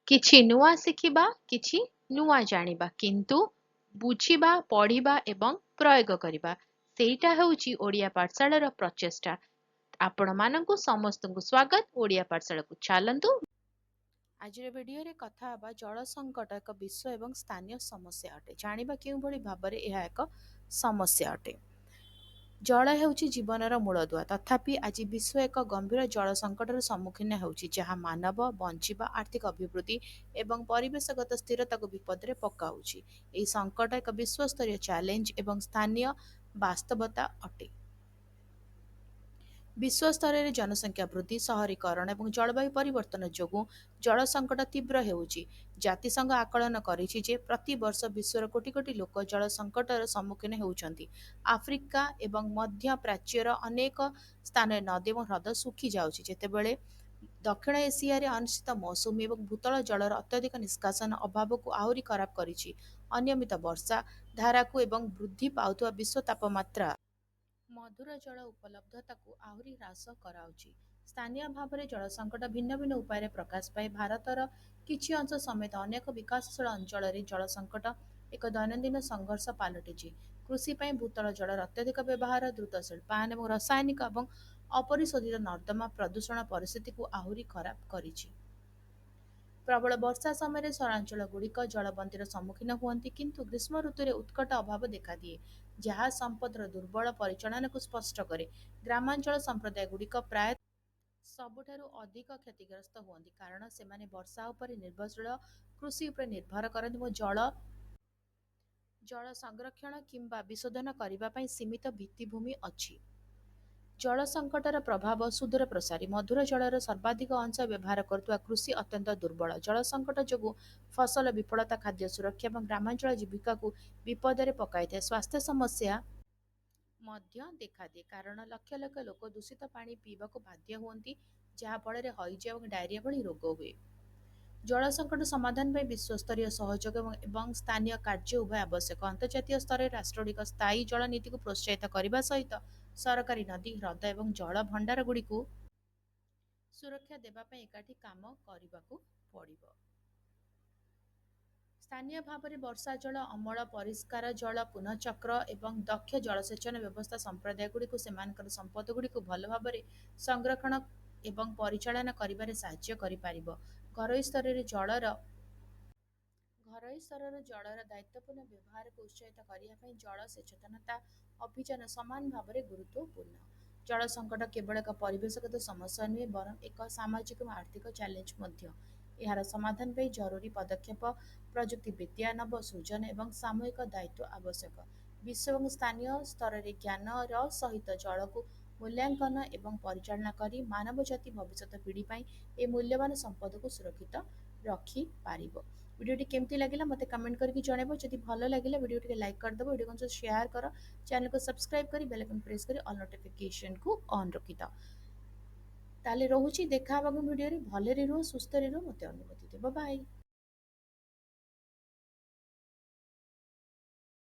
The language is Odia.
କିଛି ନୂଆ ଶିଖିବା, କିଛି ନୂଆ ଜାଣିବା, କିନ୍ତୁ ବୁଝିବା, ପଢିବା ଏବଂ ପ୍ରୟୋଗ କରିବା, ସେଇଟା ହେଉଛି ଓଡ଼ିଆ ପାଠଶାଳାର ପ୍ରଚେଷ୍ଟା। ଆପଣମାନଙ୍କୁ ସମସ୍ତଙ୍କୁ ସ୍ୱାଗତ ଓଡ଼ିଆ ପାଠଶାଳାକୁ। ଚାଲନ୍ତୁ ଆଜିର ଭିଡିଓରେ କଥା ହେବା ଜଳ ସଙ୍କଟ ଏକ ବିଶ୍ୱ ଏବଂ ସ୍ଥାନୀୟ ସମସ୍ୟା ଅଟେ। ଜାଣିବା କେଉଁଭଳି ଭାବରେ ଏହା ଏକ ସମସ୍ୟା ଅଟେ। ଜଳ ହେଉଛି ଜୀବନର ମୂଳଦୁଆ, ତଥାପି ଆଜି ବିଶ୍ୱ ଏକ ଗମ୍ଭୀର ଜଳ ସଙ୍କଟର ସମ୍ମୁଖୀନ ହେଉଛି, ଯାହା ମାନବ ବଞ୍ଚିବା, ଆର୍ଥିକ ଅଭିବୃଦ୍ଧି ଏବଂ ପରିବେଶଗତ ସ୍ଥିରତାକୁ ବିପଦରେ ପକାଉଛି। ଏହି ସଙ୍କଟ ଏକ ବିଶ୍ୱସ୍ତରୀୟ ଚ୍ୟାଲେଞ୍ଜ ଏବଂ ସ୍ଥାନୀୟ ବାସ୍ତବତା ଅଟେ। ବିଶ୍ୱ ସ୍ତରରେ ଜନସଂଖ୍ୟା ବୃଦ୍ଧି, ସହରୀକରଣ ଏବଂ ଜଳବାୟୁ ପରିବର୍ତ୍ତନ ଯୋଗୁଁ ଜଳ ସଙ୍କଟ ତୀବ୍ର ହେଉଛି। ଜାତିସଂଘ ଆକଳନ କରିଛି ଯେ ପ୍ରତିବର୍ଷ ବିଶ୍ୱର କୋଟି କୋଟି ଲୋକ ଜଳ ସଙ୍କଟର ସମ୍ମୁଖୀନ ହେଉଛନ୍ତି। ଆଫ୍ରିକା ଏବଂ ମଧ୍ୟ ପ୍ରାଚ୍ୟର ଅନେକ ସ୍ଥାନରେ ନଦୀ ଏବଂ ହ୍ରଦ ଶୁଖି ଯାଉଛି, ଯେତେବେଳେ ଦକ୍ଷିଣ ଏସିଆରେ ଅନିଶ୍ଚିତ ମୌସୁମୀ ଏବଂ ଭୂତଳ ଜଳର ଅତ୍ୟଧିକ ନିଷ୍କାସନ ଅଭାବକୁ ଆହୁରି ଖରାପ କରିଛି। ଅନିୟମିତ ବର୍ଷା ଧାରାକୁ ଏବଂ ବୃଦ୍ଧି ପାଉଥିବା ବିଶ୍ୱ ତାପମାତ୍ରା ମଧୁର ଜଳ ଉପଲବ୍ଧତାକୁ ଆହୁରି ହ୍ରାସ କରାଉଛି। ସ୍ଥାନୀୟ ଭାବରେ ଜଳ ସଙ୍କଟ ଭିନ୍ନ ଭିନ୍ନ ଉପାୟରେ ପ୍ରକାଶ ପାଏ। ଭାରତର କିଛି ଅଂଶ ସମେତ ଅନେକ ବିକାଶଶୀଳ ଅଞ୍ଚଳରେ ଜଳ ସଙ୍କଟ ଏକ ଦୈନନ୍ଦିନ ସଂଘର୍ଷ ପାଲଟିଛି। କୃଷି ପାଇଁ ଭୂତଳ ଜଳର ଅତ୍ୟଧିକ ବ୍ୟବହାର, ଦ୍ରୁତ ଶିଳ୍ପାୟନ ଏବଂ ରାସାୟନିକ ଏବଂ ଅପରିଶୋଧିତ ନର୍ଦ୍ଦମା ପ୍ରଦୂଷଣ ପରିସ୍ଥିତିକୁ ଆହୁରି ଖରାପ କରିଛି। ପ୍ରବଳ ବର୍ଷା ସମୟରେ ସହରାଞ୍ଚଳଗୁଡ଼ିକ ଜଳବନ୍ତୀର ସମ୍ମୁଖୀନ ହୁଅନ୍ତି, କିନ୍ତୁ ଗ୍ରୀଷ୍ମ ଋତୁରେ ଉତ୍କଟ ଅଭାବ ଦେଖାଦିଏ, ଯାହା ସମ୍ପଦର ଦୁର୍ବଳ ପରିଚାଳନାକୁ ସ୍ପଷ୍ଟ କରେ। ଗ୍ରାମାଞ୍ଚଳ ସମ୍ପ୍ରଦାୟଗୁଡ଼ିକ ପ୍ରାୟ ସବୁଠାରୁ ଅଧିକ କ୍ଷତିଗ୍ରସ୍ତ ହୁଅନ୍ତି, କାରଣ ସେମାନେ ବର୍ଷା ଉପରେ ନିର୍ଭରଶୀଳ, କୃଷି ଉପରେ ନିର୍ଭର କରନ୍ତି ଏବଂ ଜଳ ସଂରକ୍ଷଣ କିମ୍ବା ବିଶୋଧନ କରିବା ପାଇଁ ସୀମିତ ଭିତ୍ତିଭୂମି ଅଛି। ଜଳ ସଙ୍କଟର ପ୍ରଭାବ ସୁଦୂର ପ୍ରସାରୀ। ମଧୁର ଜଳର ସର୍ବାଧିକ ଅଂଶ ବ୍ୟବହାର କରୁଥିବା କୃଷି ଅତ୍ୟନ୍ତ ଦୁର୍ବଳ। ଜଳ ସଙ୍କଟ ଯୋଗୁଁ ଫସଲ ବିଫଳତା, ଖାଦ୍ୟ ସୁରକ୍ଷା ଏବଂ ଗ୍ରାମାଞ୍ଚଳ ଜୀବିକାକୁ ବିପଦରେ ପକାଇଥାଏ। ସ୍ୱାସ୍ଥ୍ୟ ସମସ୍ୟା ମଧ୍ୟ ଦେଖାଦିଏ, କାରଣ ଲକ୍ଷ ଲକ୍ଷ ଲୋକ ଦୂଷିତ ପାଣି ପିଇବାକୁ ବାଧ୍ୟ ହୁଅନ୍ତି, ଯାହା ଫଳରେ ହଇଜା ଏବଂ ଡାଇରିଆ ଭଳି ରୋଗ ହୁଏ। ଜଳ ସଙ୍କଟ ସମାଧାନ ପାଇଁ ବିଶ୍ୱସ୍ତରୀୟ ସହଯୋଗ ଏବଂ ସ୍ଥାନୀୟ କାର୍ଯ୍ୟ ଉଭୟ ଆବଶ୍ୟକ। ଅନ୍ତର୍ଜାତୀୟ ସ୍ତରରେ ରାଷ୍ଟ୍ରଗୁଡ଼ିକ ସ୍ଥାୟୀ ଜଳ ନୀତିକୁ ପ୍ରୋତ୍ସାହିତ କରିବା ସହିତ ସରକାରୀ ନଦୀ, ହ୍ରଦ ଏବଂ ଜଳ ଭଣ୍ଡାରଗୁଡ଼ିକୁ ସୁରକ୍ଷା ଦେବା ପାଇଁ ଏକାଠି କାମ କରିବାକୁ ପଡ଼ିବ। ସ୍ଥାନୀୟ ଭାବରେ ବର୍ଷା ଜଳ ଅମଳ, ପରିଷ୍କାର ଜଳ ପୁନଃଚକ୍ର ଏବଂ ଦକ୍ଷ ଜଳସେଚନ ବ୍ୟବସ୍ଥା ସମ୍ପ୍ରଦାୟଗୁଡ଼ିକୁ ସେମାନଙ୍କର ସମ୍ପଦଗୁଡ଼ିକୁ ଭଲ ଭାବରେ ସଂରକ୍ଷଣ ଏବଂ ପରିଚାଳନା କରିବାରେ ସାହାଯ୍ୟ କରିପାରିବ। ଘରୋଇ ସ୍ତରରେ ଜଳର ଦାୟିତ୍ୱପୂର୍ଣ୍ଣ ବ୍ୟବହାରକୁ ଉତ୍ସାହିତ କରିବା ପାଇଁ ଜଳ ସଚେତନତା ଅଭିଯାନ ସମାନ ଭାବରେ ଗୁରୁତ୍ୱପୂର୍ଣ୍ଣ। ଜଳ ସଙ୍କଟ କେବଳ ଏକ ପରିବେଶଗତ ସମସ୍ୟା ନୁହେଁ, ବରଂ ଏକ ସାମାଜିକ ଏବଂ ଆର୍ଥିକ ଚ୍ୟାଲେଞ୍ଜ ମଧ୍ୟ। ଏହାର ସମାଧାନ ପାଇଁ ଜରୁରୀ ପଦକ୍ଷେପ, ପ୍ରଯୁକ୍ତିବିଦ୍ୟା, ନବସୃଜନ ଏବଂ ସାମୂହିକ ଦାୟିତ୍ୱ ଆବଶ୍ୟକ। ବିଶ୍ୱ ଏବଂ ସ୍ଥାନୀୟ ସ୍ତରରେ ଜ୍ଞାନର ସହିତ ଜଳକୁ ମୂଲ୍ୟାଙ୍କନ ଏବଂ ପରିଚାଳନା କରି ମାନବ ଜାତି ଭବିଷ୍ୟତ ପିଢ଼ି ପାଇଁ ଏହି ମୂଲ୍ୟବାନ ସମ୍ପଦକୁ ସୁରକ୍ଷିତ ରଖିପାରିବ। ଭିଡ଼ିଓଟି କେମିତି ଲାଗିଲା ମୋତେ କମେଣ୍ଟ କରିକି ଜଣାଇବ। ଯଦି ଭଲ ଲାଗିଲା ଭିଡ଼ିଓଟିକୁ ଲାଇକ୍ କରିଦେବ, ଭିଡ଼ିଓକୁ ସେୟାର କର, ଚ୍ୟାନେଲକୁ ସବସ୍କ୍ରାଇବ୍ କରି ବେଲ୍ ଆଇକନ୍ ପ୍ରେସ୍ କରି ଅଲ୍ ନୋଟିଫିକେସନକୁ ଅନ୍ ରଖିଥାଅ। ତାହେଲେ ରହୁଛି, ଦେଖା ହେବାକୁ ଭିଡ଼ିଓରେ। ଭଲରେ ରୁହ, ସୁସ୍ଥରେ ରୁହ, ମୋତେ ଅନୁମତି ଦେବ। ବାଏ।